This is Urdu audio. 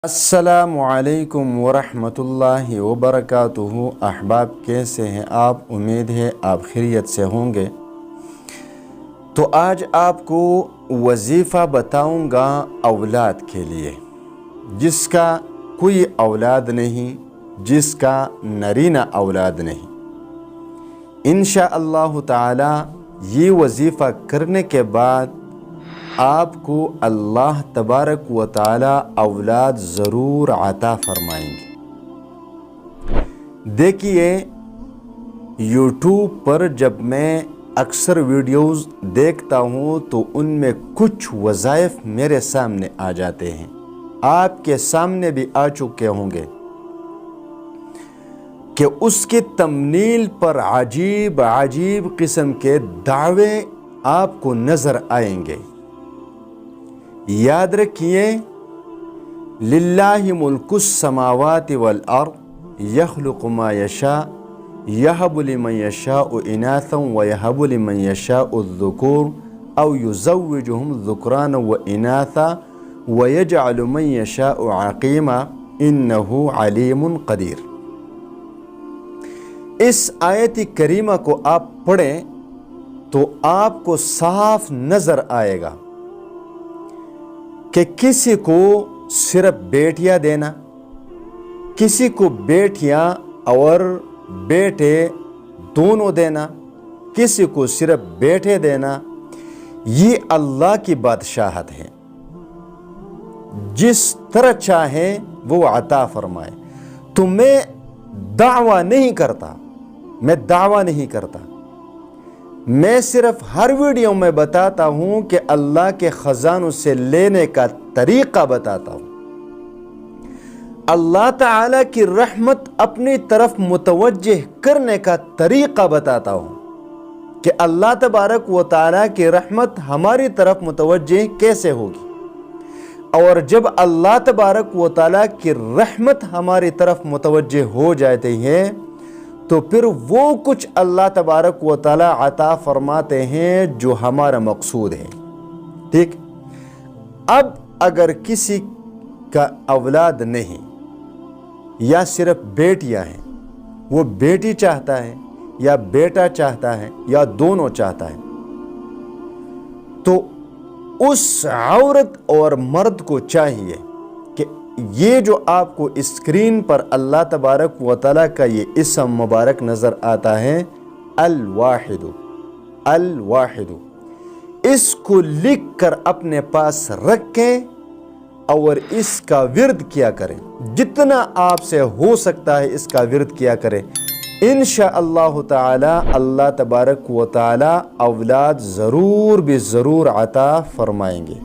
السلام علیکم ورحمۃ اللہ وبرکاتہ۔ احباب کیسے ہیں آپ؟ امید ہے آپ خیریت سے ہوں گے۔ تو آج آپ کو وظیفہ بتاؤں گا اولاد کے لیے، جس کا کوئی اولاد نہیں، جس کا نرینہ اولاد نہیں۔ انشاءاللہ تعالی یہ وظیفہ کرنے کے بعد آپ کو اللہ تبارک و تعالی اولاد ضرور عطا فرمائیں گے۔ دیکھیے، یوٹیوب پر جب میں اکثر ویڈیوز دیکھتا ہوں تو ان میں کچھ وظائف میرے سامنے آ جاتے ہیں، آپ کے سامنے بھی آ چکے ہوں گے کہ اس کی تملیل پر عجیب عجیب قسم کے دعوے آپ کو نظر آئیں گے۔ یاد رکھیے، للہ ملک السماوات والارض یخلق ما یشاء یہب لمن یشاء اناثا ویہب لمن یشاء الذکور او یزوجہم ذکرانا واناثا ویجعل من یشاء عقیما انہ علیم قدیر۔ اس آیت کریمہ کو آپ پڑھیں تو آپ کو صاف نظر آئے گا کہ کسی کو صرف بیٹیاں دینا، کسی کو بیٹیاں اور بیٹے دونوں دینا، کسی کو صرف بیٹے دینا، یہ اللہ کی بادشاہت ہے۔ جس طرح چاہے وہ عطا فرمائے۔ تو میں دعویٰ نہیں کرتا، میں صرف ہر ویڈیو میں بتاتا ہوں کہ اللہ کے خزانوں سے لینے کا طریقہ بتاتا ہوں، اللہ تعالیٰ کی رحمت اپنی طرف متوجہ کرنے کا طریقہ بتاتا ہوں کہ اللہ تبارک و تعالیٰ کی رحمت ہماری طرف متوجہ کیسے ہوگی، اور جب اللہ تبارک و تعالیٰ کی رحمت ہماری طرف متوجہ ہو جاتی ہے تو پھر وہ کچھ اللہ تبارک و تعالیٰ عطا فرماتے ہیں جو ہمارا مقصود ہے۔ ٹھیک؟ اب اگر کسی کا اولاد نہیں یا صرف بیٹیاں ہیں، وہ بیٹی چاہتا ہے یا بیٹا چاہتا ہے یا دونوں چاہتا ہے، تو اس عورت اور مرد کو چاہیے کہ یہ جو آپ کو اسکرین پر اللہ تبارک و تعالیٰ کا یہ اسم مبارک نظر آتا ہے، الواحد، اس کو لکھ کر اپنے پاس رکھیں اور اس کا ورد کیا کریں، جتنا آپ سے ہو سکتا ہے اس کا ورد کیا کریں۔ انشاءاللہ تعالی اللہ تبارک و تعالی اولاد ضرور عطا فرمائیں گے۔